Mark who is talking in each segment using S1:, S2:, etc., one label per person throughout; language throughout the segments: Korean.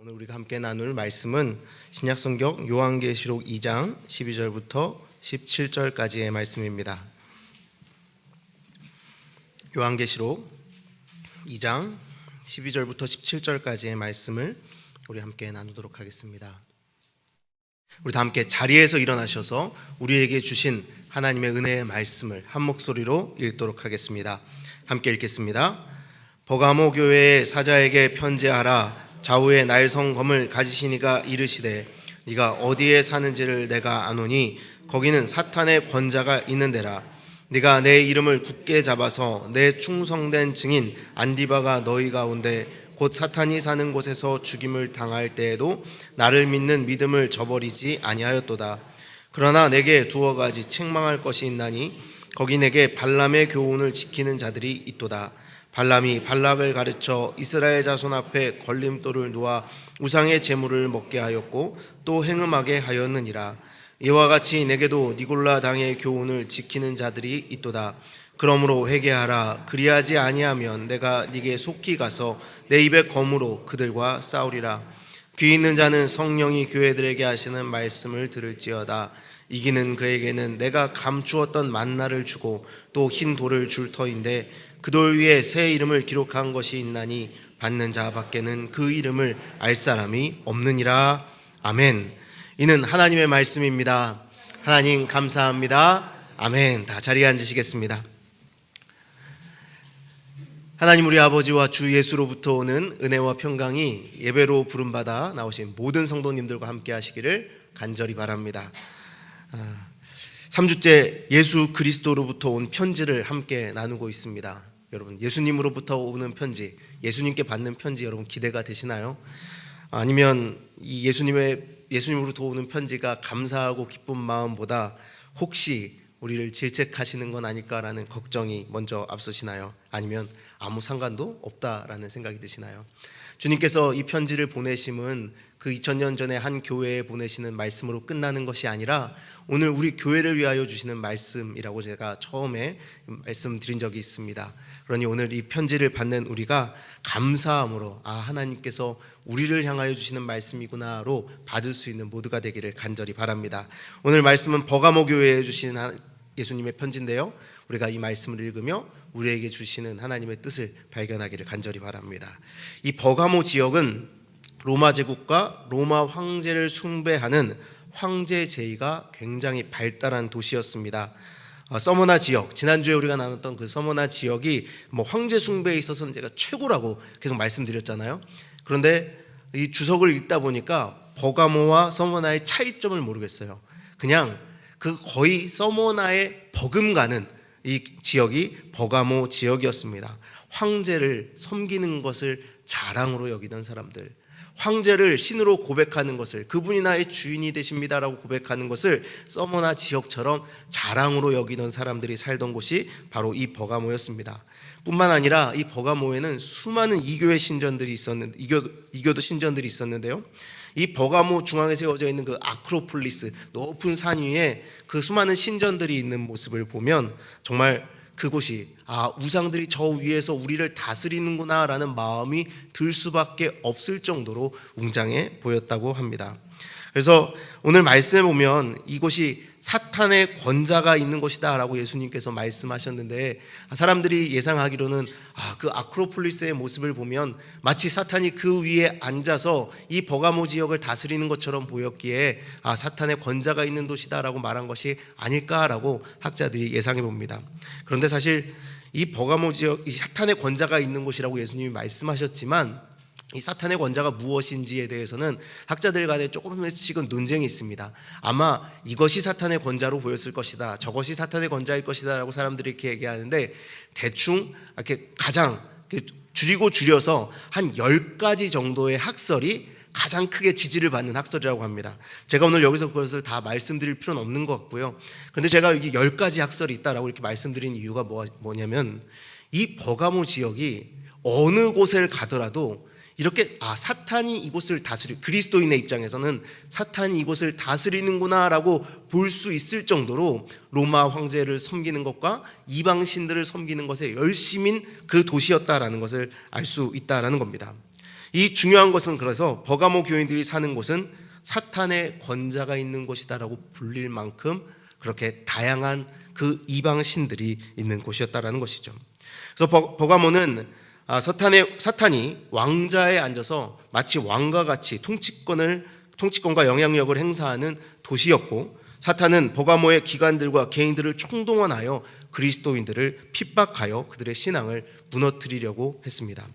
S1: 오늘 우리가 함께 나눌 말씀은 신약성경 요한계시록 2장 12절부터 17절까지의 말씀입니다. 요한계시록 2장 12절부터 17절까지의 말씀을 우리 함께 나누도록 하겠습니다. 우리 다 함께 자리에서 일어나셔서 우리에게 주신 하나님의 은혜의 말씀을 한 목소리로 읽도록 하겠습니다. 함께 읽겠습니다. 버가모 교회의 사자에게 편지하라. 좌우에 날성검을 가지신 이가 이르시되 네가 어디에 사는지를 내가 아노니 거기는 사탄의 권자가 있는 데라. 네가 내 이름을 굳게 잡아서 내 충성된 증인 안디바가 너희 가운데 곧 사탄이 사는 곳에서 죽임을 당할 때에도 나를 믿는 믿음을 저버리지 아니하였도다. 그러나 내게 두어 가지 책망할 것이 있나니 거기 내게 발람의 교훈을 지키는 자들이 있도다. 발람이 발락을 가르쳐 이스라엘 자손 앞에 걸림돌을 놓아 우상의 제물을 먹게 하였고 또 행음하게 하였느니라. 이와 같이 내게도 니골라 당의 교훈을 지키는 자들이 있도다. 그러므로 회개하라. 그리하지 아니하면 내가 네게 속히 가서 내 입의 검으로 그들과 싸우리라. 귀 있는 자는 성령이 교회들에게 하시는 말씀을 들을지어다. 이기는 그에게는 내가 감추었던 만나를 주고 또 흰 돌을 줄 터인데 그 돌 위에 새 이름을 기록한 것이 있나니 받는 자 밖에는 그 이름을 알 사람이 없느니라. 아멘. 이는 하나님의 말씀입니다. 하나님 감사합니다. 아멘. 다 자리에 앉으시겠습니다. 하나님 우리 아버지와 주 예수로부터 오는 은혜와 평강이 예배로 부름받아 나오신 모든 성도님들과 함께 하시기를 간절히 바랍니다. 3주째 예수 그리스도로부터 온 편지를 함께 나누고 있습니다. 여러분, 예수님으로부터 오는 편지, 예수님께 받는 편지 여러분 기대가 되시나요? 아니면 이 예수님으로부터 오는 편지가 감사하고 기쁜 마음보다 혹시 우리를 질책하시는 건 아닐까라는 걱정이 먼저 앞서시나요? 아니면 아무 상관도 없다라는 생각이 드시나요? 주님께서 이 편지를 보내심은 그 2000년 전에 한 교회에 보내시는 말씀으로 끝나는 것이 아니라 오늘 우리 교회를 위하여 주시는 말씀이라고 제가 처음에 말씀드린 적이 있습니다. 그러니 오늘 이 편지를 받는 우리가 감사함으로 하나님께서 우리를 향하여 주시는 말씀이구나로 받을 수 있는 모두가 되기를 간절히 바랍니다. 오늘 말씀은 버가모 교회에 주신 예수님의 편지인데요, 우리가 이 말씀을 읽으며 우리에게 주시는 하나님의 뜻을 발견하기를 간절히 바랍니다. 이 버가모 지역은 로마 제국과 로마 황제를 숭배하는 황제 제의가 굉장히 발달한 도시였습니다. 서머나 지역, 지난주에 우리가 나눴던 그 서머나 지역이 황제 숭배에 있어서는 제가 최고라고 계속 말씀드렸잖아요. 그런데 이 주석을 읽다 보니까 버가모와 서머나의 차이점을 모르겠어요. 그냥 그 거의 서머나에 버금가는 이 지역이 버가모 지역이었습니다. 황제를 섬기는 것을 자랑으로 여기던 사람들, 황제를 신으로 고백하는 것을, 그분이 나의 주인이 되십니다라고 고백하는 것을 서머나 지역처럼 자랑으로 여기던 사람들이 살던 곳이 바로 이 버가모였습니다. 뿐만 아니라 이 버가모에는 수많은 이교도 신전들이 있었는데요, 이 버가모 중앙에 세워져 있는 그 아크로폴리스, 높은 산 위에 그 수많은 신전들이 있는 모습을 보면 정말 그곳이 우상들이 저 위에서 우리를 다스리는구나 라는 마음이 들 수밖에 없을 정도로 웅장해 보였다고 합니다. 그래서 오늘 말씀에 보면 이곳이 사탄의 권자가 있는 곳이다 라고 예수님께서 말씀하셨는데, 사람들이 예상하기로는 그 아크로폴리스의 모습을 보면 마치 사탄이 그 위에 앉아서 이 버가모 지역을 다스리는 것처럼 보였기에 사탄의 권자가 있는 도시다 라고 말한 것이 아닐까라고 학자들이 예상해 봅니다. 그런데 사실 이 버가모 지역, 이 사탄의 권자가 있는 곳이라고 예수님이 말씀하셨지만 이 사탄의 권자가 무엇인지에 대해서는 학자들 간에 조금씩은 논쟁이 있습니다. 아마 이것이 사탄의 권자로 보였을 것이다, 저것이 사탄의 권자일 것이다 라고 사람들이 이렇게 얘기하는데, 대충 이렇게 가장 줄여서 한 10가지 정도의 학설이 가장 크게 지지를 받는 학설이라고 합니다. 제가 오늘 여기서 그것을 다 말씀드릴 필요는 없는 것 같고요. 그런데 제가 여기 10가지 학설이 있다라고 이렇게 말씀드린 이유가 뭐냐면, 이 버가모 지역이 어느 곳을 가더라도 이렇게 사탄이 이곳을 그리스도인의 입장에서는 사탄이 이곳을 다스리는구나라고 볼 수 있을 정도로 로마 황제를 섬기는 것과 이방신들을 섬기는 것에 열심인 그 도시였다라는 것을 알 수 있다라는 겁니다. 이 중요한 것은 그래서 버가모 교인들이 사는 곳은 사탄의 권자가 있는 곳이다라고 불릴 만큼 그렇게 다양한 그 이방 신들이 있는 곳이었다라는 것이죠. 그래서 버가모는 사탄이 왕자에 앉아서 마치 왕과 같이 통치권과 영향력을 행사하는 도시였고, 사탄은 버가모의 기관들과 개인들을 총동원하여 그리스도인들을 핍박하여 그들의 신앙을 무너뜨리려고 했습니다.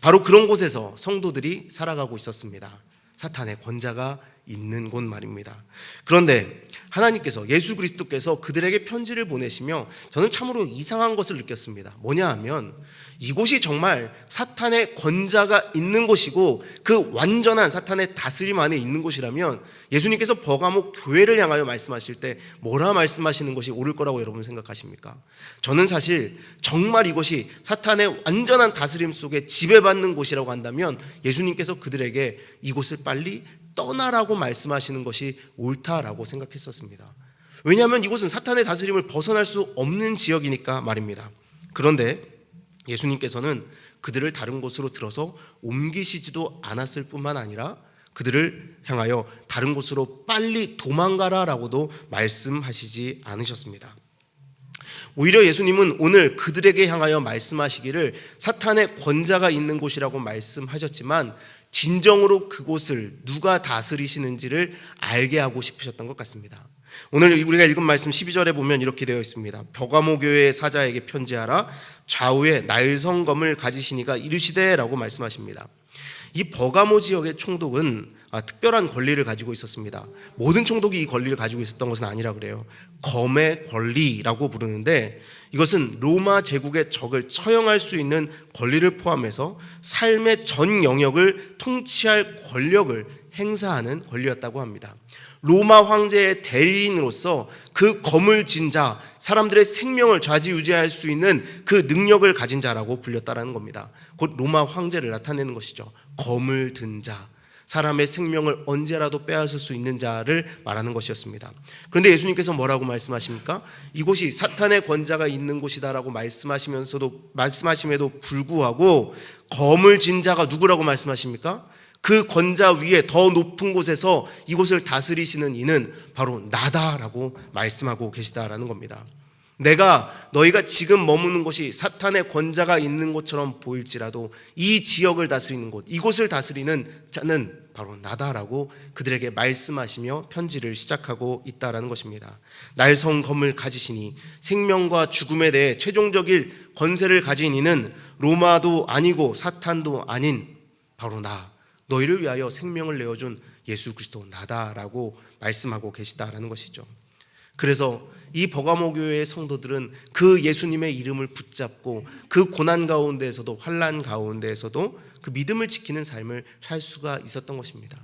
S1: 바로 그런 곳에서 성도들이 살아가고 있었습니다. 사탄의 권자가 있는 곳 말입니다. 그런데 하나님께서, 예수 그리스도께서 그들에게 편지를 보내시며 저는 참으로 이상한 것을 느꼈습니다. 뭐냐 하면 이곳이 정말 사탄의 권자가 있는 곳이고 그 완전한 사탄의 다스림 안에 있는 곳이라면 예수님께서 버가모 교회를 향하여 말씀하실 때 뭐라 말씀하시는 것이 옳을 거라고 여러분 생각하십니까? 저는 사실 정말 이곳이 사탄의 완전한 다스림 속에 지배받는 곳이라고 한다면 예수님께서 그들에게 이곳을 빨리 떠나라고 말씀하시는 것이 옳다라고 생각했었습니다. 왜냐하면 이곳은 사탄의 다스림을 벗어날 수 없는 지역이니까 말입니다. 그런데 예수님께서는 그들을 다른 곳으로 들어서 옮기시지도 않았을 뿐만 아니라 그들을 향하여 다른 곳으로 빨리 도망가라라고도 말씀하시지 않으셨습니다. 오히려 예수님은 오늘 그들에게 향하여 말씀하시기를 사탄의 권자가 있는 곳이라고 말씀하셨지만 진정으로 그곳을 누가 다스리시는지를 알게 하고 싶으셨던 것 같습니다. 오늘 우리가 읽은 말씀 12절에 보면 이렇게 되어 있습니다. 버가모 교회의 사자에게 편지하라. 좌우에 날성검을 가지시니가 이르시되 라고 말씀하십니다. 이 버가모 지역의 총독은 특별한 권리를 가지고 있었습니다. 모든 총독이 이 권리를 가지고 있었던 것은 아니라 그래요. 검의 권리라고 부르는데 이것은 로마 제국의 적을 처형할 수 있는 권리를 포함해서 삶의 전 영역을 통치할 권력을 행사하는 권리였다고 합니다. 로마 황제의 대리인으로서 그 검을 쥔 자, 사람들의 생명을 좌지우지할 수 있는 그 능력을 가진 자라고 불렸다라는 겁니다. 곧 로마 황제를 나타내는 것이죠. 검을 든 자, 사람의 생명을 언제라도 빼앗을 수 있는 자를 말하는 것이었습니다. 그런데 예수님께서 뭐라고 말씀하십니까? 이곳이 사탄의 권자가 있는 곳이다라고 말씀하심에도 불구하고 검을 쥔 자가 누구라고 말씀하십니까? 그 권자 위에 더 높은 곳에서 이곳을 다스리시는 이는 바로 나다라고 말씀하고 계시다라는 겁니다. 너희가 지금 머무는 곳이 사탄의 권자가 있는 곳처럼 보일지라도 이 지역을 다스리는 곳, 이곳을 다스리는 자는 바로 나다라고 그들에게 말씀하시며 편지를 시작하고 있다라는 것입니다. 날성검을 가지시니 생명과 죽음에 대해 최종적인 권세를 가진 이는 로마도 아니고 사탄도 아닌 바로 너희를 위하여 생명을 내어준 예수 그리스도 나다라고 말씀하고 계시다라는 것이죠. 그래서 이 버가모 교회의 성도들은 그 예수님의 이름을 붙잡고 그 고난 가운데에서도 환난 가운데에서도 그 믿음을 지키는 삶을 살 수가 있었던 것입니다.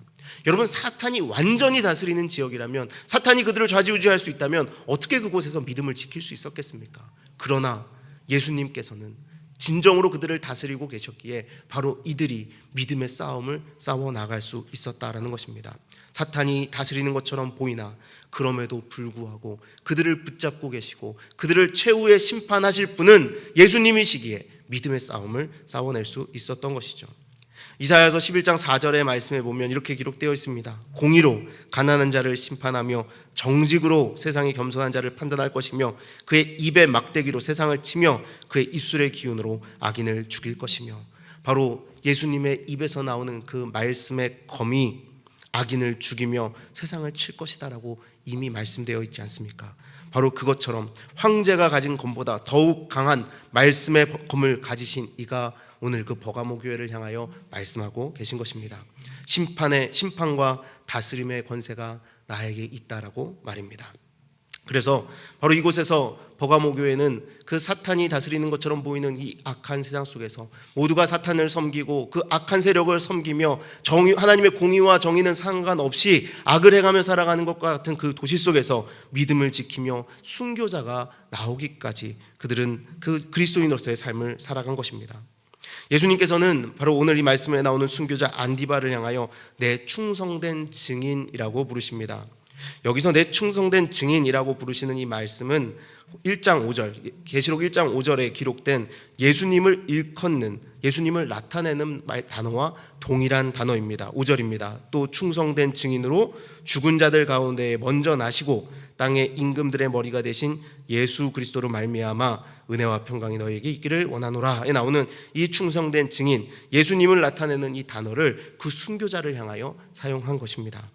S1: 여러분, 사탄이 완전히 다스리는 지역이라면, 사탄이 그들을 좌지우지할 수 있다면 어떻게 그곳에서 믿음을 지킬 수 있었겠습니까? 그러나 예수님께서는 진정으로 그들을 다스리고 계셨기에 바로 이들이 믿음의 싸움을 싸워 나갈 수 있었다라는 것입니다. 사탄이 다스리는 것처럼 보이나 그럼에도 불구하고 그들을 붙잡고 계시고 그들을 최후의 심판하실 분은 예수님이시기에 믿음의 싸움을 싸워낼 수 있었던 것이죠. 이사야서 11장 4절의 말씀에 보면 이렇게 기록되어 있습니다. 공의로 가난한 자를 심판하며 정직으로 세상의 겸손한 자를 판단할 것이며 그의 입의 막대기로 세상을 치며 그의 입술의 기운으로 악인을 죽일 것이며, 바로 예수님의 입에서 나오는 그 말씀의 검이 악인을 죽이며 세상을 칠 것이다라고 이미 말씀되어 있지 않습니까? 바로 그것처럼 황제가 가진 검보다 더욱 강한 말씀의 검을 가지신 이가 오늘 그 버가모 교회를 향하여 말씀하고 계신 것입니다. 심판과 다스림의 권세가 나에게 있다라고 말입니다. 그래서 바로 이곳에서 버가모 교회는 그 사탄이 다스리는 것처럼 보이는 이 악한 세상 속에서 모두가 사탄을 섬기고 그 악한 세력을 섬기며 하나님의 공의와 정의는 상관없이 악을 행하며 살아가는 것과 같은 그 도시 속에서 믿음을 지키며 순교자가 나오기까지 그들은 그 그리스도인으로서의 삶을 살아간 것입니다. 예수님께서는 바로 오늘 이 말씀에 나오는 순교자 안디바를 향하여 내 충성된 증인이라고 부르십니다. 여기서 내 충성된 증인이라고 부르시는 이 말씀은 1장 5절, 계시록 1장 5절에 기록된 예수님을 일컫는, 예수님을 나타내는 단어와 동일한 단어입니다. 5절입니다. 또 충성된 증인으로 죽은 자들 가운데 먼저 나시고 땅의 임금들의 머리가 되신 예수 그리스도로 말미암아 은혜와 평강이 너에게 있기를 원하노라에 나오는 이 충성된 증인, 예수님을 나타내는 이 단어를 그 순교자를 향하여 사용한 것입니다.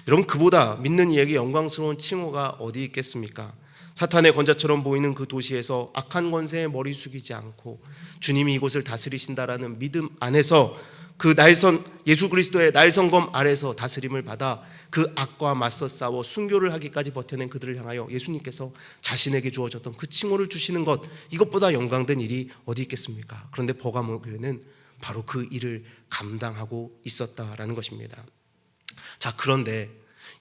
S1: 여러분, 그보다 믿는 이에게 영광스러운 칭호가 어디 있겠습니까? 사탄의 권자처럼 보이는 그 도시에서 악한 권세에 머리 숙이지 않고 주님이 이곳을 다스리신다라는 믿음 안에서 그 날선, 예수 그리스도의 날선검 아래서 다스림을 받아 그 악과 맞서 싸워 순교를 하기까지 버텨낸 그들을 향하여 예수님께서 자신에게 주어졌던 그 칭호를 주시는 것, 이것보다 영광된 일이 어디 있겠습니까? 그런데 버가모 교회는 바로 그 일을 감당하고 있었다라는 것입니다. 자, 그런데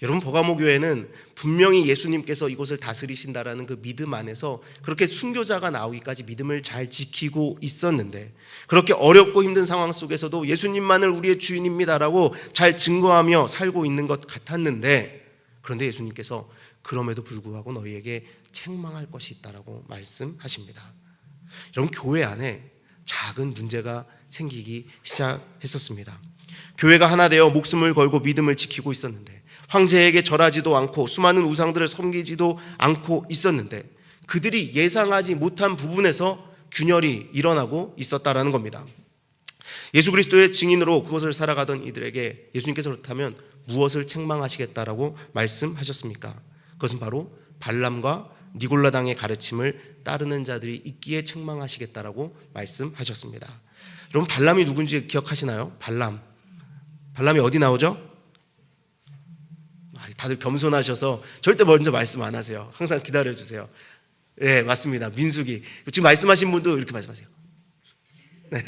S1: 여러분, 버가모 교회는 분명히 예수님께서 이곳을 다스리신다라는 그 믿음 안에서 그렇게 순교자가 나오기까지 믿음을 잘 지키고 있었는데, 그렇게 어렵고 힘든 상황 속에서도 예수님만을 우리의 주인입니다라고 잘 증거하며 살고 있는 것 같았는데, 그런데 예수님께서 그럼에도 불구하고 너희에게 책망할 것이 있다라고 말씀하십니다. 여러분, 교회 안에 작은 문제가 생기기 시작했었습니다. 교회가 하나 되어 목숨을 걸고 믿음을 지키고 있었는데, 황제에게 절하지도 않고 수많은 우상들을 섬기지도 않고 있었는데, 그들이 예상하지 못한 부분에서 균열이 일어나고 있었다라는 겁니다. 예수 그리스도의 증인으로 그것을 살아가던 이들에게 예수님께서 그렇다면 무엇을 책망하시겠다라고 말씀하셨습니까? 그것은 바로 발람과 니골라당의 가르침을 따르는 자들이 있기에 책망하시겠다라고 말씀하셨습니다. 여러분, 발람이 누군지 기억하시나요? 발람이 어디 나오죠? 다들 겸손하셔서 절대 먼저 말씀 안 하세요. 항상 기다려주세요. 네, 맞습니다. 민수기. 지금 말씀하신 분도 이렇게 말씀하세요. 네.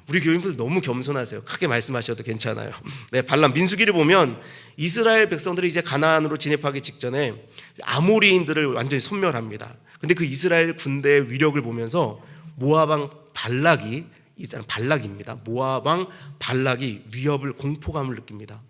S1: 우리 교인분들 너무 겸손하세요. 크게 말씀하셔도 괜찮아요. 네, 발람, 민수기를 보면 이스라엘 백성들이 이제 가나안으로 진입하기 직전에 아모리인들을 완전히 섬멸합니다. 근데 그 이스라엘 군대의 위력을 보면서 모압왕 발락이, 이 사람 발락입니다. 모압왕 발락이 위협을, 공포감을 느낍니다.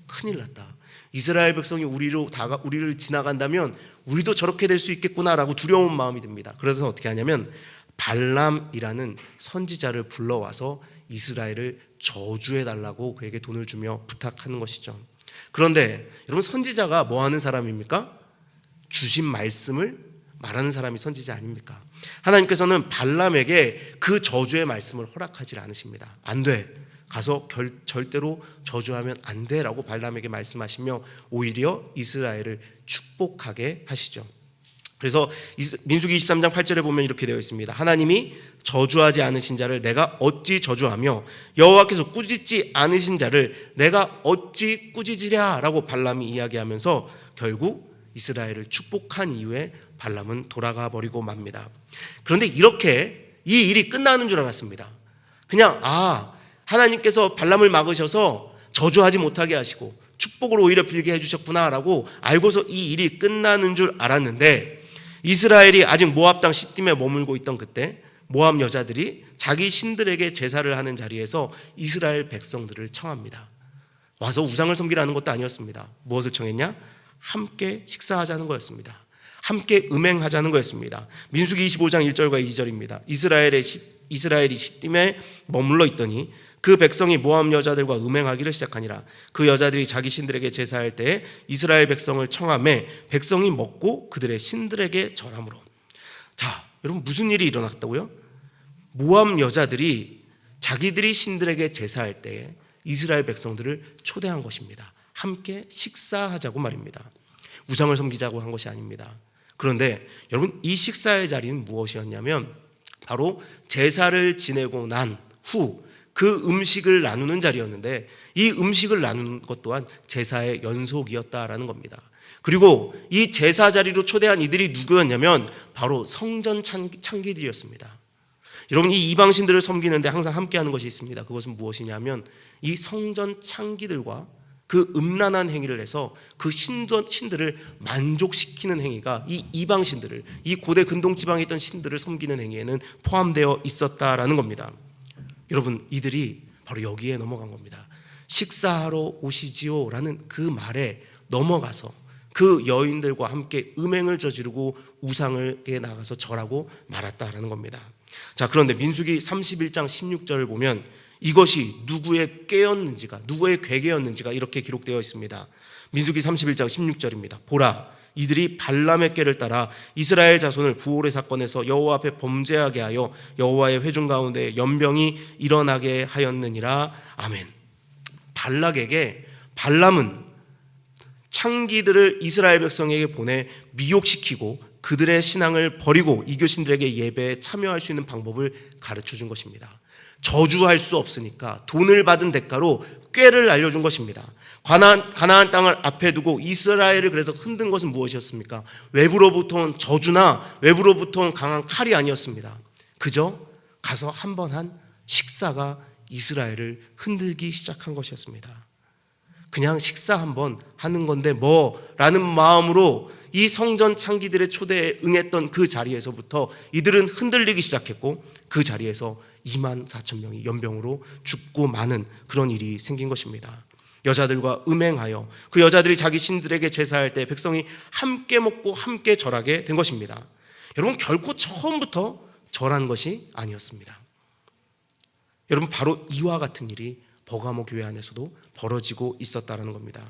S1: 큰일 났다. 이스라엘 백성이 우리를 지나간다면 우리도 저렇게 될 수 있겠구나라고 두려운 마음이 듭니다. 그래서 어떻게 하냐면 발람이라는 선지자를 불러와서 이스라엘을 저주해달라고 그에게 돈을 주며 부탁하는 것이죠. 그런데 여러분, 선지자가 뭐 하는 사람입니까? 주신 말씀을 말하는 사람이 선지자 아닙니까? 하나님께서는 발람에게 그 저주의 말씀을 허락하지 않으십니다. 안 돼. 가서 절대로 저주하면 안 돼라고 발람에게 말씀하시며 오히려 이스라엘을 축복하게 하시죠. 그래서 민수기 23장 8절에 보면 이렇게 되어 있습니다. 하나님이 저주하지 않으신 자를 내가 어찌 저주하며 여호와께서 꾸짖지 않으신 자를 내가 어찌 꾸짖으랴라고 발람이 이야기하면서 결국 이스라엘을 축복한 이후에 발람은 돌아가 버리고 맙니다. 그런데 이렇게 이 일이 끝나는 줄 알았습니다. 그냥 하나님께서 발람을 막으셔서 저주하지 못하게 하시고 축복을 오히려 빌게 해주셨구나라고 알고서 이 일이 끝나는 줄 알았는데, 이스라엘이 아직 모압 땅 시딤에 머물고 있던 그때 모압 여자들이 자기 신들에게 제사를 하는 자리에서 이스라엘 백성들을 청합니다. 와서 우상을 섬기라는 것도 아니었습니다. 무엇을 청했냐? 함께 식사하자는 거였습니다. 함께 음행하자는 거였습니다. 민수기 25장 1절과 2절입니다. 이스라엘이 시딤에 머물러 있더니 그 백성이 모압 여자들과 음행하기를 시작하니라. 그 여자들이 자기 신들에게 제사할 때에 이스라엘 백성을 청하매 백성이 먹고 그들의 신들에게 절함으로. 자, 여러분, 무슨 일이 일어났다고요? 모압 여자들이 자기들이 신들에게 제사할 때에 이스라엘 백성들을 초대한 것입니다. 함께 식사하자고 말입니다. 우상을 섬기자고 한 것이 아닙니다. 그런데 여러분, 이 식사의 자리는 무엇이었냐면 바로 제사를 지내고 난 후 그 음식을 나누는 자리였는데, 이 음식을 나누는 것 또한 제사의 연속이었다라는 겁니다. 그리고 이 제사 자리로 초대한 이들이 누구였냐면 바로 성전 창기들이었습니다. 여러분, 이 이방신들을 섬기는데 항상 함께하는 것이 있습니다. 그것은 무엇이냐면 이 성전 창기들과 그 음란한 행위를 해서 그 신들을 만족시키는 행위가 이 이방신들을, 이 고대 근동지방에 있던 신들을 섬기는 행위에는 포함되어 있었다라는 겁니다. 여러분, 이들이 바로 여기에 넘어간 겁니다. 식사하러 오시지요 라는 그 말에 넘어가서 그 여인들과 함께 음행을 저지르고 우상에게 나가서 절하고 말았다라는 겁니다. 자, 그런데 민수기 31장 16절을 보면 이것이 누구의 꾀였는지가, 누구의 괴계였는지가 이렇게 기록되어 있습니다. 민수기 31장 16절입니다. 보라, 이들이 발람의 꾀를 따라 이스라엘 자손을 부올의 사건에서 여호와 앞에 범죄하게 하여 여호와의 회중 가운데 연병이 일어나게 하였느니라. 아멘. 발락에게, 발람은 창기들을 이스라엘 백성에게 보내 미혹시키고 그들의 신앙을 버리고 이교신들에게 예배에 참여할 수 있는 방법을 가르쳐 준 것입니다. 저주할 수 없으니까 돈을 받은 대가로 꾀를 알려준 것입니다. 가나안 땅을 앞에 두고 이스라엘을 그래서 흔든 것은 무엇이었습니까? 외부로부터 온 저주나 외부로부터 온 강한 칼이 아니었습니다. 그저 가서 한 번 한 식사가 이스라엘을 흔들기 시작한 것이었습니다. 그냥 식사 한번 하는 건데 뭐라는 마음으로 이 성전 창기들의 초대에 응했던 그 자리에서부터 이들은 흔들리기 시작했고 그 자리에서 24,000명이 연병으로 죽고 마는 그런 일이 생긴 것입니다. 여자들과 음행하여 그 여자들이 자기 신들에게 제사할 때 백성이 함께 먹고 함께 절하게 된 것입니다. 여러분, 결코 처음부터 절한 것이 아니었습니다. 여러분, 바로 이와 같은 일이 버가모 교회 안에서도 벌어지고 있었다는 겁니다.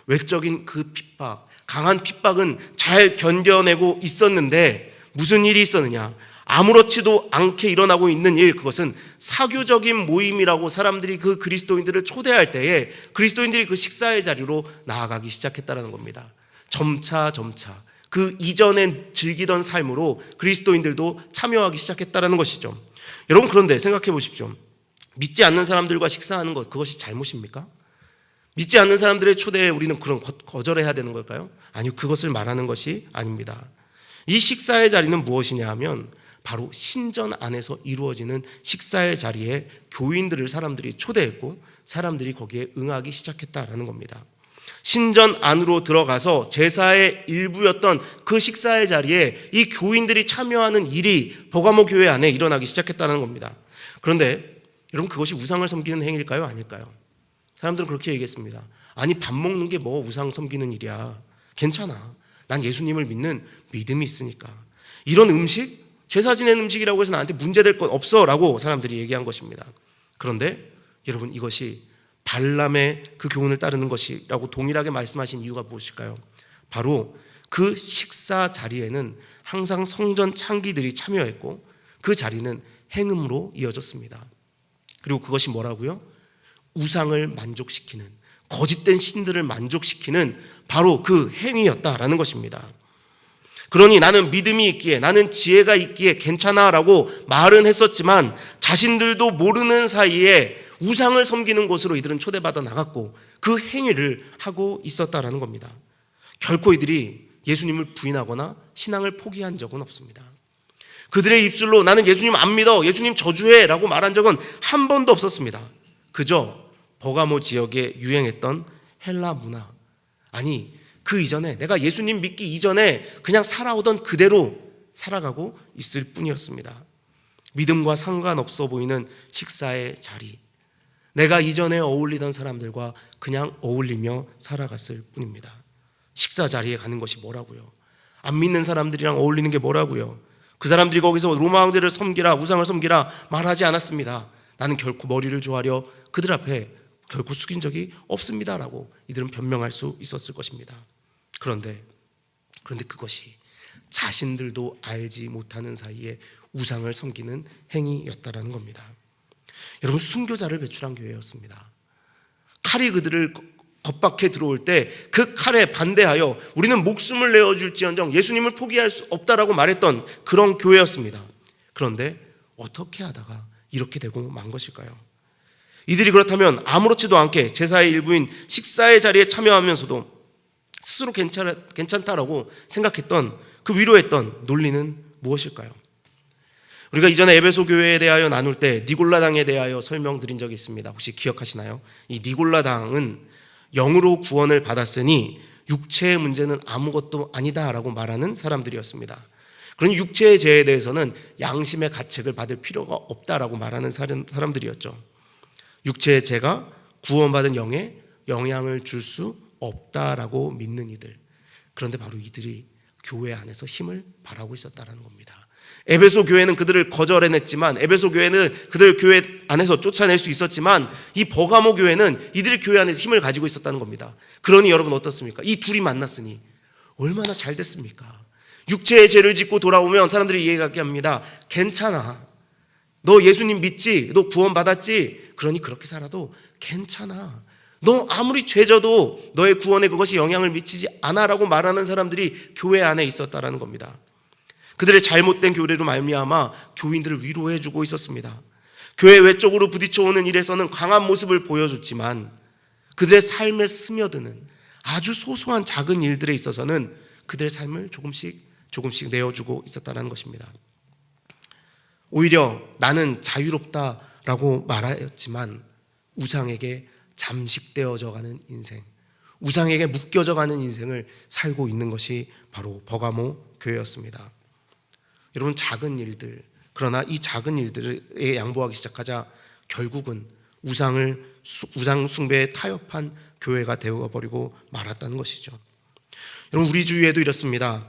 S1: 외적인 그 핍박, 강한 핍박은 잘 견뎌내고 있었는데 무슨 일이 있었느냐? 아무렇지도 않게 일어나고 있는 일, 그것은 사교적인 모임이라고 사람들이 그 그리스도인들을 초대할 때에 그리스도인들이 그 식사의 자리로 나아가기 시작했다는 겁니다. 점차 그 이전에 즐기던 삶으로 그리스도인들도 참여하기 시작했다는 것이죠. 여러분, 그런데 생각해 보십시오. 믿지 않는 사람들과 식사하는 것, 그것이 잘못입니까? 믿지 않는 사람들의 초대에 우리는 그런 거절해야 되는 걸까요? 아니요, 그것을 말하는 것이 아닙니다. 이 식사의 자리는 무엇이냐 하면 바로 신전 안에서 이루어지는 식사의 자리에 교인들을 사람들이 초대했고 사람들이 거기에 응하기 시작했다라는 겁니다. 신전 안으로 들어가서 제사의 일부였던 그 식사의 자리에 이 교인들이 참여하는 일이 버가모 교회 안에 일어나기 시작했다는 겁니다. 그런데 여러분, 그것이 우상을 섬기는 행위일까요? 아닐까요? 사람들은 그렇게 얘기했습니다. 아니, 밥 먹는 게 뭐 우상 섬기는 일이야. 괜찮아. 난 예수님을 믿는 믿음이 있으니까. 이런 음식? 제사 지낸 음식이라고 해서 나한테 문제될 것 없어 라고 사람들이 얘기한 것입니다. 그런데 여러분, 이것이 발람의 그 교훈을 따르는 것이라고 동일하게 말씀하신 이유가 무엇일까요? 바로 그 식사 자리에는 항상 성전 창기들이 참여했고 그 자리는 행음으로 이어졌습니다. 그리고 그것이 뭐라고요? 우상을 만족시키는, 거짓된 신들을 만족시키는 바로 그 행위였다라는 것입니다. 그러니 나는 믿음이 있기에, 나는 지혜가 있기에 괜찮아라고 말은 했었지만 자신들도 모르는 사이에 우상을 섬기는 곳으로 이들은 초대받아 나갔고 그 행위를 하고 있었다라는 겁니다. 결코 이들이 예수님을 부인하거나 신앙을 포기한 적은 없습니다. 그들의 입술로 나는 예수님 안 믿어, 예수님 저주해 라고 말한 적은 한 번도 없었습니다. 그저 버가모 지역에 유행했던 헬라 문화, 아니 그 이전에 내가 예수님 믿기 이전에 그냥 살아오던 그대로 살아가고 있을 뿐이었습니다. 믿음과 상관없어 보이는 식사의 자리, 내가 이전에 어울리던 사람들과 그냥 어울리며 살아갔을 뿐입니다. 식사 자리에 가는 것이 뭐라고요? 안 믿는 사람들이랑 어울리는 게 뭐라고요? 그 사람들이 거기서 로마 황제를 섬기라, 우상을 섬기라 말하지 않았습니다. 나는 결코 머리를 조아려 그들 앞에 결코 숙인 적이 없습니다라고 이들은 변명할 수 있었을 것입니다. 그런데 그것이 자신들도 알지 못하는 사이에 우상을 섬기는 행위였다라는 겁니다. 여러분, 순교자를 배출한 교회였습니다. 칼이 그들을 겁박해 들어올 때 그 칼에 반대하여 우리는 목숨을 내어줄지언정 예수님을 포기할 수 없다라고 말했던 그런 교회였습니다. 그런데 어떻게 하다가 이렇게 되고 만 것일까요? 이들이 그렇다면 아무렇지도 않게 제사의 일부인 식사의 자리에 참여하면서도 스스로 괜찮다라고 생각했던 그 위로했던 논리는 무엇일까요? 우리가 이전에 에베소 교회에 대하여 나눌 때 니골라당에 대하여 설명드린 적이 있습니다. 혹시 기억하시나요? 이 니골라당은 영으로 구원을 받았으니 육체의 문제는 아무것도 아니다라고 말하는 사람들이었습니다. 그러니 육체의 죄에 대해서는 양심의 가책을 받을 필요가 없다라고 말하는 사람들이었죠. 육체의 죄가 구원받은 영에 영향을 줄 수 없다라고 믿는 이들. 그런데 바로 이들이 교회 안에서 힘을 발하고 있었다라는 겁니다. 에베소 교회는 그들을 거절해냈지만, 에베소 교회는 그들을 교회 안에서 쫓아낼 수 있었지만, 이 버가모 교회는 이들이 교회 안에서 힘을 가지고 있었다는 겁니다. 그러니 여러분 어떻습니까? 이 둘이 만났으니 얼마나 잘 됐습니까? 육체의 죄를 짓고 돌아오면 사람들이 얘기합니다. 괜찮아. 너 예수님 믿지? 너 구원 받았지? 그러니 그렇게 살아도 괜찮아. 너 아무리 죄져도 너의 구원에 그것이 영향을 미치지 않아라고 말하는 사람들이 교회 안에 있었다라는 겁니다. 그들의 잘못된 교례로 말미암아 교인들을 위로해주고 있었습니다. 교회 외적으로 부딪혀오는 일에서는 강한 모습을 보여줬지만 그들의 삶에 스며드는 아주 소소한 작은 일들에 있어서는 그들의 삶을 조금씩 내어주고 있었다는 것입니다. 오히려 나는 자유롭다라고 말하였지만 우상에게 잠식되어져 가는 인생, 우상에게 묶여져 가는 인생을 살고 있는 것이 바로 버가모 교회였습니다. 여러분, 작은 일들, 그러나 이 작은 일들에 양보하기 시작하자 결국은 우상 숭배에 타협한 교회가 되어버리고 말았다는 것이죠. 여러분, 우리 주위에도 이렇습니다.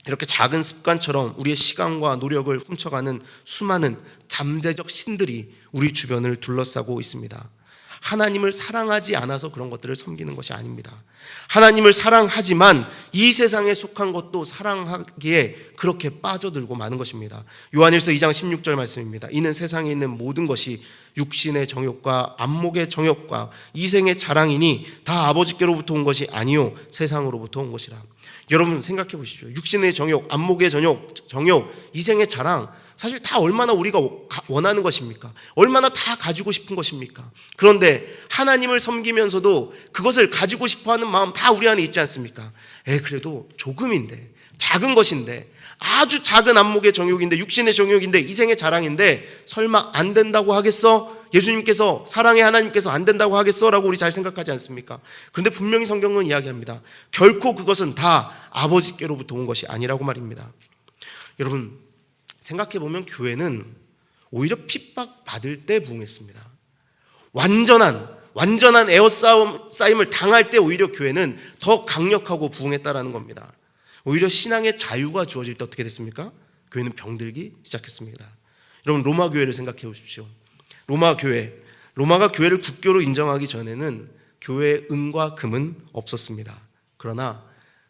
S1: 이렇게 작은 습관처럼 우리의 시간과 노력을 훔쳐가는 수많은 잠재적 신들이 우리 주변을 둘러싸고 있습니다. 하나님을 사랑하지 않아서 그런 것들을 섬기는 것이 아닙니다. 하나님을 사랑하지만 이 세상에 속한 것도 사랑하기에 그렇게 빠져들고 마는 것입니다. 요한일서 2장 16절 말씀입니다. 이는 세상에 있는 모든 것이 육신의 정욕과 안목의 정욕과 이생의 자랑이니 다 아버지께로부터 온 것이 아니요 세상으로부터 온 것이라. 여러분 생각해 보십시오. 육신의 정욕, 안목의 정욕, 이생의 자랑, 사실 다 얼마나 우리가 원하는 것입니까? 얼마나 다 가지고 싶은 것입니까? 그런데 하나님을 섬기면서도 그것을 가지고 싶어하는 마음 다 우리 안에 있지 않습니까? 그래도 조금인데, 작은 것인데, 아주 작은 안목의 정욕인데, 육신의 정욕인데, 이생의 자랑인데 설마 안 된다고 하겠어? 예수님께서, 사랑의 하나님께서 안 된다고 하겠어? 라고 우리 잘 생각하지 않습니까? 그런데 분명히 성경은 이야기합니다. 결코 그것은 다 아버지께로부터 온 것이 아니라고 말입니다. 여러분, 생각해보면 교회는 오히려 핍박받을 때 부흥했습니다. 완전한 에워싸임을 당할 때 오히려 교회는 더 강력하고 부흥했다라는 겁니다. 오히려 신앙의 자유가 주어질 때 어떻게 됐습니까? 교회는 병들기 시작했습니다. 여러분, 로마 교회를 생각해 보십시오. 로마가 교회를 국교로 인정하기 전에는 교회에 은과 금은 없었습니다. 그러나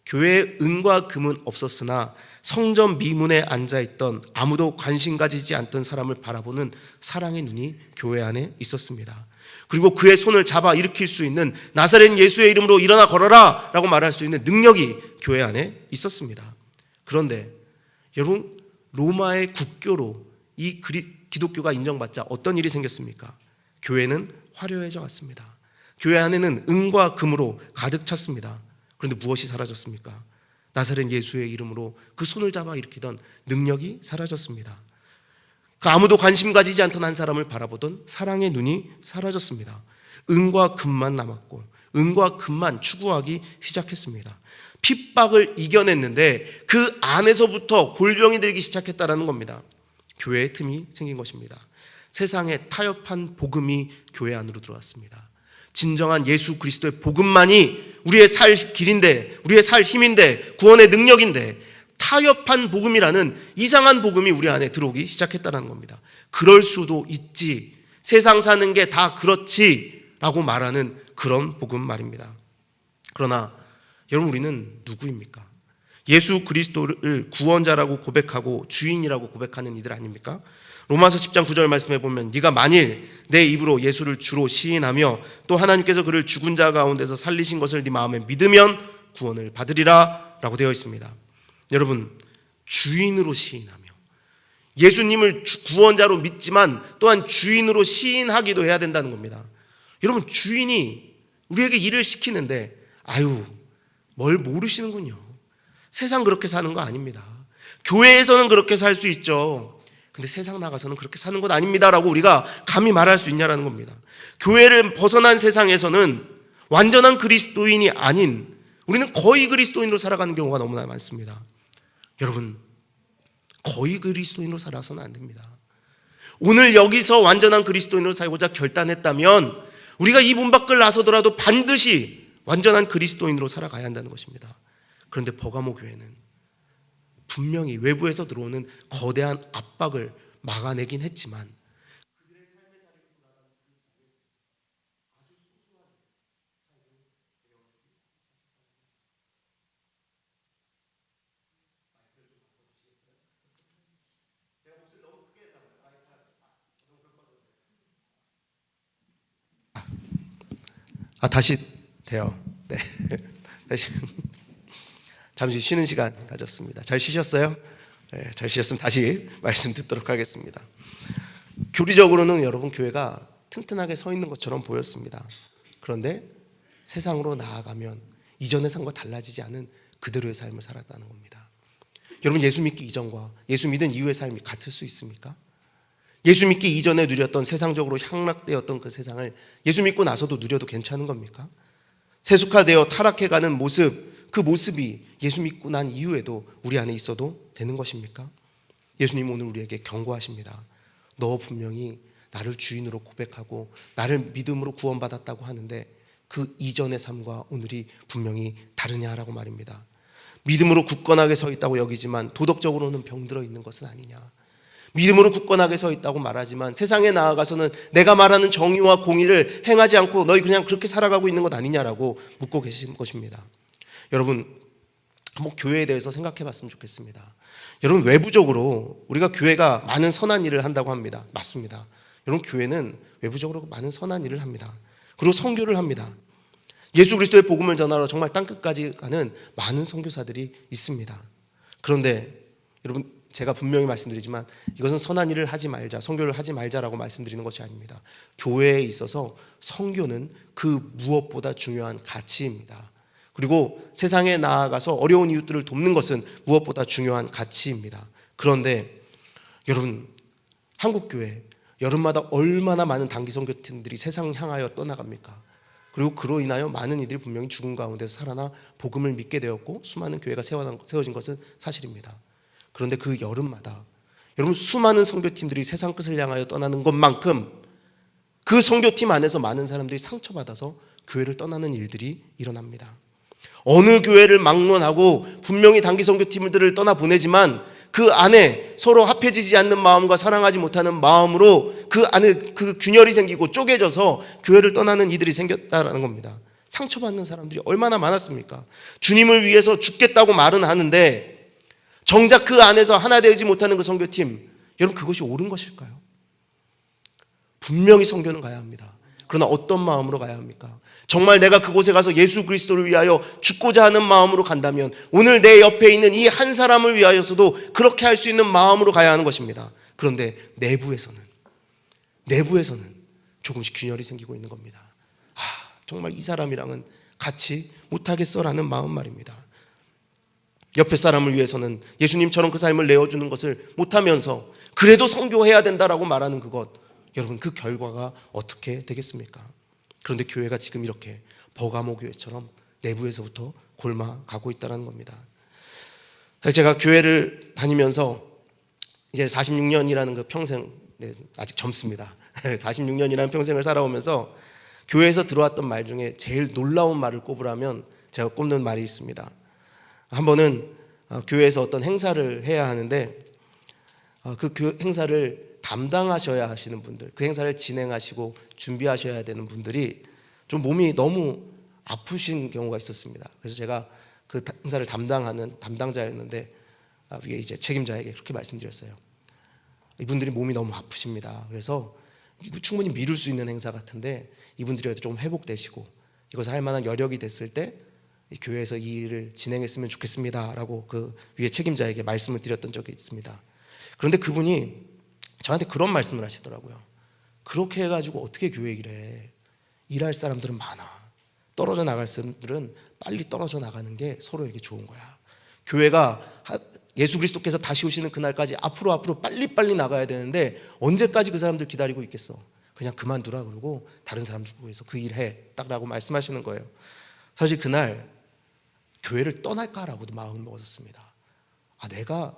S1: 교회에 은과 금은 없었으나 성전 미문에 앉아있던 아무도 관심 가지지 않던 사람을 바라보는 사랑의 눈이 교회 안에 있었습니다. 그리고 그의 손을 잡아 일으킬 수 있는 나사렛 예수의 이름으로 일어나 걸어라 라고 말할 수 있는 능력이 교회 안에 있었습니다. 그런데 여러분, 로마의 국교로 이 기독교가 인정받자 어떤 일이 생겼습니까? 교회는 화려해져 갔습니다. 교회 안에는 은과 금으로 가득 찼습니다. 그런데 무엇이 사라졌습니까? 나사렛 예수의 이름으로 그 손을 잡아 일으키던 능력이 사라졌습니다. 그 아무도 관심 가지지 않던 한 사람을 바라보던 사랑의 눈이 사라졌습니다. 은과 금만 남았고 은과 금만 추구하기 시작했습니다. 핍박을 이겨냈는데 그 안에서부터 골병이 들기 시작했다는 겁니다. 교회의 틈이 생긴 것입니다. 세상에 타협한 복음이 교회 안으로 들어왔습니다. 진정한 예수 그리스도의 복음만이 우리의 살 길인데, 우리의 살 힘인데, 구원의 능력인데 타협한 복음이라는 이상한 복음이 우리 안에 들어오기 시작했다는 겁니다. 그럴 수도 있지, 세상 사는 게 다 그렇지 라고 말하는 그런 복음 말입니다. 그러나 여러분, 우리는 누구입니까? 예수 그리스도를 구원자라고 고백하고 주인이라고 고백하는 이들 아닙니까? 로마서 10장 9절 말씀해 보면 네가 만일 내 입으로 예수를 주로 시인하며 또 하나님께서 그를 죽은 자 가운데서 살리신 것을 네 마음에 믿으면 구원을 받으리라 라고 되어 있습니다. 여러분, 주인으로 시인하며 예수님을 구원자로 믿지만 또한 주인으로 시인하기도 해야 된다는 겁니다. 여러분, 주인이 우리에게 일을 시키는데 뭘 모르시는군요. 세상 그렇게 사는 거 아닙니다. 교회에서는 그렇게 살 수 있죠. 근데 세상 나가서는 그렇게 사는 것 아닙니다 라고 우리가 감히 말할 수 있냐라는 겁니다. 교회를 벗어난 세상에서는 완전한 그리스도인이 아닌 우리는 거의 그리스도인으로 살아가는 경우가 너무나 많습니다. 여러분, 거의 그리스도인으로 살아서는 안 됩니다. 오늘 여기서 완전한 그리스도인으로 살고자 결단했다면 우리가 이 문 밖을 나서더라도 반드시 완전한 그리스도인으로 살아가야 한다는 것입니다. 그런데 버가모 교회는 분명히 외부에서 들어오는 거대한 압박을 막아내긴 했지만 다시 돼요. 네. 다시 잠시 쉬는 시간 가졌습니다. 잘 쉬셨어요? 네, 잘 쉬셨으면 다시 말씀 듣도록 하겠습니다. 교리적으로는 여러분 교회가 튼튼하게 서 있는 것처럼 보였습니다. 그런데 세상으로 나아가면 이전의 삶과 달라지지 않은 그대로의 삶을 살았다는 겁니다. 여러분 예수 믿기 이전과 예수 믿은 이후의 삶이 같을 수 있습니까? 예수 믿기 이전에 누렸던 세상적으로 향락되었던 그 세상을 예수 믿고 나서도 누려도 괜찮은 겁니까? 세속화되어 타락해가는 모습, 그 모습이 예수 믿고 난 이후에도 우리 안에 있어도 되는 것입니까? 예수님 오늘 우리에게 경고하십니다. 너 분명히 나를 주인으로 고백하고 나를 믿음으로 구원받았다고 하는데 그 이전의 삶과 오늘이 분명히 다르냐라고 말입니다. 믿음으로 굳건하게 서 있다고 여기지만 도덕적으로는 병들어 있는 것은 아니냐. 믿음으로 굳건하게 서 있다고 말하지만 세상에 나아가서는 내가 말하는 정의와 공의를 행하지 않고 너희 그냥 그렇게 살아가고 있는 것 아니냐라고 묻고 계신 것입니다. 여러분 한번 교회에 대해서 생각해 봤으면 좋겠습니다. 여러분 외부적으로 우리가 교회가 많은 선한 일을 한다고 합니다. 맞습니다. 여러분 교회는 외부적으로 많은 선한 일을 합니다. 그리고 선교를 합니다. 예수 그리스도의 복음을 전하러 정말 땅끝까지 가는 많은 선교사들이 있습니다. 그런데 여러분 제가 분명히 말씀드리지만 이것은 선한 일을 하지 말자, 선교를 하지 말자라고 말씀드리는 것이 아닙니다. 교회에 있어서 선교는 그 무엇보다 중요한 가치입니다. 그리고 세상에 나아가서 어려운 이웃들을 돕는 것은 무엇보다 중요한 가치입니다. 그런데 여러분 한국교회 여름마다 얼마나 많은 단기 선교팀들이 세상을 향하여 떠나갑니까? 그리고 그로 인하여 많은 이들이 분명히 죽음 가운데서 살아나 복음을 믿게 되었고 수많은 교회가 세워진 것은 사실입니다. 그런데 그 여름마다 여러분 수많은 선교팀들이 세상 끝을 향하여 떠나는 것만큼 그 선교팀 안에서 많은 사람들이 상처받아서 교회를 떠나는 일들이 일어납니다. 어느 교회를 막론하고 분명히 단기 선교팀들을 떠나보내지만 그 안에 서로 합해지지 않는 마음과 사랑하지 못하는 마음으로 그 안에 그 균열이 생기고 쪼개져서 교회를 떠나는 이들이 생겼다는 겁니다. 상처받는 사람들이 얼마나 많았습니까? 주님을 위해서 죽겠다고 말은 하는데 정작 그 안에서 하나 되지 못하는 그 선교팀, 여러분 그것이 옳은 것일까요? 분명히 선교는 가야 합니다. 그러나 어떤 마음으로 가야 합니까? 정말 내가 그곳에 가서 예수 그리스도를 위하여 죽고자 하는 마음으로 간다면 오늘 내 옆에 있는 이 한 사람을 위하여서도 그렇게 할 수 있는 마음으로 가야 하는 것입니다. 그런데 내부에서는 조금씩 균열이 생기고 있는 겁니다. 정말 이 사람이랑은 같이 못하겠어라는 마음 말입니다. 옆에 사람을 위해서는 예수님처럼 그 삶을 내어주는 것을 못하면서 그래도 선교해야 된다라고 말하는 그것, 여러분 그 결과가 어떻게 되겠습니까? 그런데 교회가 지금 이렇게 버가모 교회처럼 내부에서부터 골마가고 있다는 겁니다. 제가 교회를 다니면서 이제 46년이라는 그 평생, 아직 젊습니다. 46년이라는 평생을 살아오면서 교회에서 들어왔던 말 중에 제일 놀라운 말을 꼽으라면 제가 꼽는 말이 있습니다. 한 번은 교회에서 어떤 행사를 해야 하는데 그 행사를 담당하셔야 하시는 분들, 그 행사를 진행하시고 준비하셔야 되는 분들이 좀 몸이 너무 아프신 경우가 있었습니다. 그래서 제가 그 행사를 담당하는 담당자였는데 그게 이제 책임자에게 그렇게 말씀드렸어요. 이분들이 몸이 너무 아프십니다. 그래서 충분히 미룰 수 있는 행사 같은데 이분들이 좀 회복되시고 이것을 할 만한 여력이 됐을 때 이 교회에서 이 일을 진행했으면 좋겠습니다라고 그 위에 책임자에게 말씀을 드렸던 적이 있습니다. 그런데 그분이 저한테 그런 말씀을 하시더라고요. 그렇게 해가지고 어떻게 교회 일해? 일할 사람들은 많아. 떨어져 나갈 사람들은 빨리 떨어져 나가는 게 서로에게 좋은 거야. 교회가 예수 그리스도께서 다시 오시는 그날까지 앞으로 빨리 나가야 되는데 언제까지 그 사람들 기다리고 있겠어? 그냥 그만두라 그러고 다른 사람들 구해서 그 일 해. 딱라고 말씀하시는 거예요. 사실 그날 교회를 떠날까라고도 마음을 먹었습니다. 내가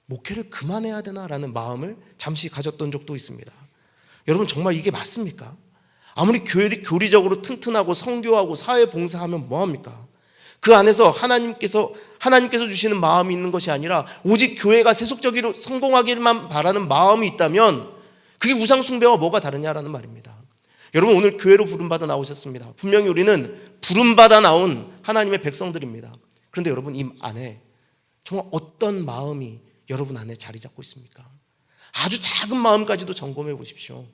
S1: 목회를 그만해야 되나라는 마음을 잠시 가졌던 적도 있습니다. 여러분 정말 이게 맞습니까? 아무리 교리적으로 튼튼하고 성교하고 사회 봉사하면 뭐합니까? 그 안에서 하나님께서 주시는 마음이 있는 것이 아니라 오직 교회가 세속적으로 성공하기만 바라는 마음이 있다면 그게 우상 숭배와 뭐가 다르냐라는 말입니다. 여러분, 오늘 교회로 부름받아 나오셨습니다. 분명히 우리는 부름받아 나온 하나님의 백성들입니다. 그런데 여러분, 이 안에 정말 어떤 마음이 여러분 안에 자리 잡고 있습니까? 아주 작은 마음까지도 점검해 보십시오.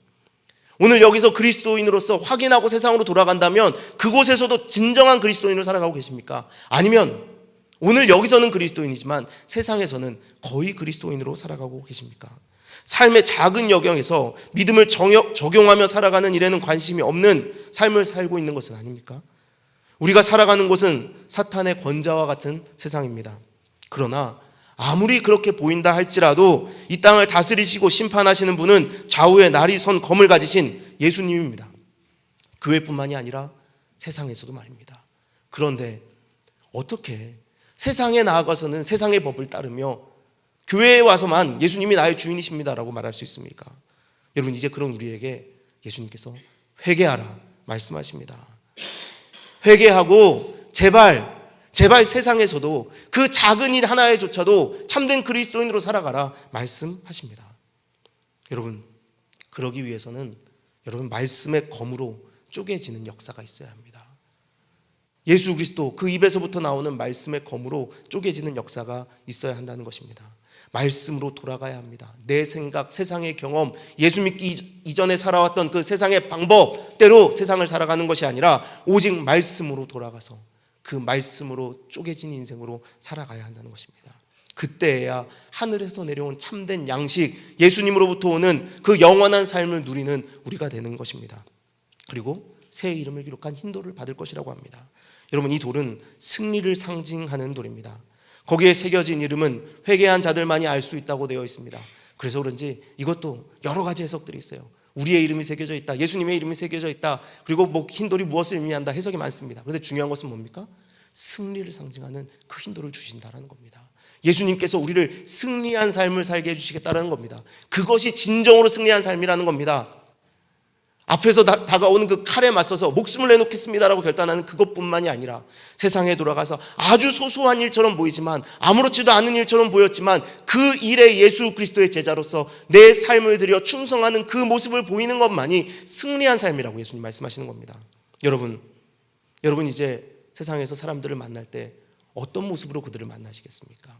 S1: 오늘 여기서 그리스도인으로서 확인하고 세상으로 돌아간다면 그곳에서도 진정한 그리스도인으로 살아가고 계십니까? 아니면 오늘 여기서는 그리스도인이지만 세상에서는 거의 그리스도인으로 살아가고 계십니까? 삶의 작은 여경에서 믿음을 적용하며 살아가는 일에는 관심이 없는 삶을 살고 있는 것은 아닙니까? 우리가 살아가는 곳은 사탄의 권자와 같은 세상입니다. 그러나 아무리 그렇게 보인다 할지라도 이 땅을 다스리시고 심판하시는 분은 좌우에 날이 선 검을 가지신 예수님입니다. 교회뿐만이 아니라 세상에서도 말입니다. 그런데 어떻게 세상에 나아가서는 세상의 법을 따르며 교회에 와서만 예수님이 나의 주인이십니다라고 말할 수 있습니까? 여러분, 이제 그런 우리에게 예수님께서 회개하라 말씀하십니다. 회개하고 제발 세상에서도 그 작은 일 하나에조차도 참된 그리스도인으로 살아가라 말씀하십니다. 여러분, 그러기 위해서는 여러분 말씀의 검으로 쪼개지는 역사가 있어야 합니다. 예수 그리스도 그 입에서부터 나오는 말씀의 검으로 쪼개지는 역사가 있어야 한다는 것입니다. 말씀으로 돌아가야 합니다. 내 생각, 세상의 경험, 예수 믿기 이전에 살아왔던 그 세상의 방법대로 세상을 살아가는 것이 아니라 오직 말씀으로 돌아가서 그 말씀으로 쪼개진 인생으로 살아가야 한다는 것입니다. 그때야 하늘에서 내려온 참된 양식, 예수님으로부터 오는 그 영원한 삶을 누리는 우리가 되는 것입니다. 그리고 새 이름을 기록한 흰 돌을 받을 것이라고 합니다. 여러분, 이 돌은 승리를 상징하는 돌입니다. 거기에 새겨진 이름은 회개한 자들만이 알 수 있다고 되어 있습니다. 그래서 그런지 이것도 여러 가지 해석들이 있어요. 우리의 이름이 새겨져 있다, 예수님의 이름이 새겨져 있다, 그리고 흰 돌이 무엇을 의미한다, 해석이 많습니다. 그런데 중요한 것은 뭡니까? 승리를 상징하는 그 흰 돌을 주신다라는 겁니다. 예수님께서 우리를 승리한 삶을 살게 해주시겠다라는 겁니다. 그것이 진정으로 승리한 삶이라는 겁니다. 앞에서 다가오는 그 칼에 맞서서 목숨을 내놓겠습니다라고 결단하는 그것뿐만이 아니라 세상에 돌아가서 아주 소소한 일처럼 보이지만 아무렇지도 않은 일처럼 보였지만 그 일에 예수 그리스도의 제자로서 내 삶을 들여 충성하는 그 모습을 보이는 것만이 승리한 삶이라고 예수님 말씀하시는 겁니다. 여러분 이제 세상에서 사람들을 만날 때 어떤 모습으로 그들을 만나시겠습니까?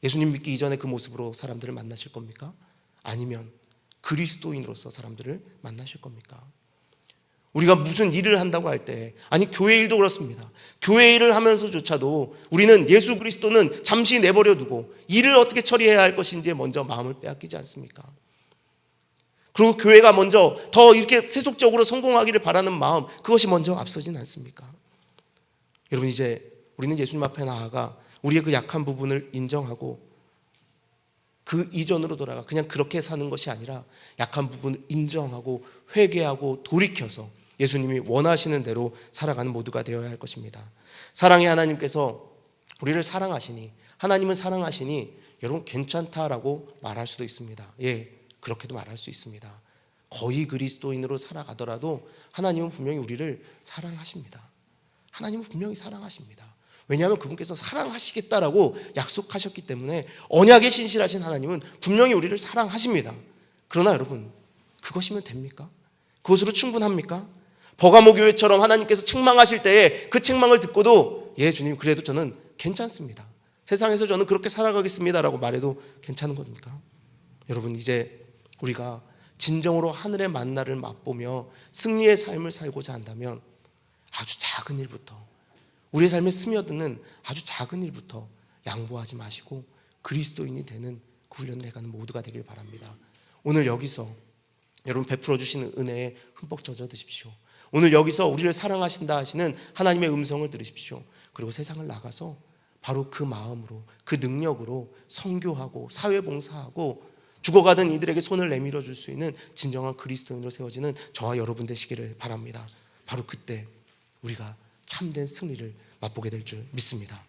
S1: 예수님 믿기 이전에 그 모습으로 사람들을 만나실 겁니까? 아니면 그리스도인으로서 사람들을 만나실 겁니까? 우리가 무슨 일을 한다고 할 때, 아니 교회 일도 그렇습니다. 교회 일을 하면서조차도 우리는 예수 그리스도는 잠시 내버려 두고 일을 어떻게 처리해야 할 것인지에 먼저 마음을 빼앗기지 않습니까? 그리고 교회가 먼저 더 이렇게 세속적으로 성공하기를 바라는 마음, 그것이 먼저 앞서진 않습니까? 여러분, 이제 우리는 예수님 앞에 나아가 우리의 그 약한 부분을 인정하고 그 이전으로 돌아가 그냥 그렇게 사는 것이 아니라 약한 부분을 인정하고 회개하고 돌이켜서 예수님이 원하시는 대로 살아가는 모두가 되어야 할 것입니다. 사랑의 하나님께서 우리를 사랑하시니, 하나님은 사랑하시니 여러분 괜찮다라고 말할 수도 있습니다. 예, 그렇게도 말할 수 있습니다. 거의 그리스도인으로 살아가더라도 하나님은 분명히 우리를 사랑하십니다. 하나님은 분명히 사랑하십니다. 왜냐하면 그분께서 사랑하시겠다라고 약속하셨기 때문에 언약에 신실하신 하나님은 분명히 우리를 사랑하십니다. 그러나 여러분, 그것이면 됩니까? 그것으로 충분합니까? 버가모 교회처럼 하나님께서 책망하실 때에 그 책망을 듣고도 예 주님, 그래도 저는 괜찮습니다, 세상에서 저는 그렇게 살아가겠습니다라고 말해도 괜찮은 겁니까? 여러분, 이제 우리가 진정으로 하늘의 만나를 맛보며 승리의 삶을 살고자 한다면 아주 작은 일부터, 우리의 삶에 스며드는 아주 작은 일부터 양보하지 마시고 그리스도인이 되는 그 훈련을 해가는 모두가 되길 바랍니다. 오늘 여기서 여러분 베풀어 주시는 은혜에 흠뻑 젖어 드십시오. 오늘 여기서 우리를 사랑하신다 하시는 하나님의 음성을 들으십시오. 그리고 세상을 나가서 바로 그 마음으로, 그 능력으로 선교하고 사회봉사하고 죽어가던 이들에게 손을 내밀어 줄 수 있는 진정한 그리스도인으로 세워지는 저와 여러분 되시기를 바랍니다. 바로 그때 우리가 참된 승리를 맛보게 될 줄 믿습니다.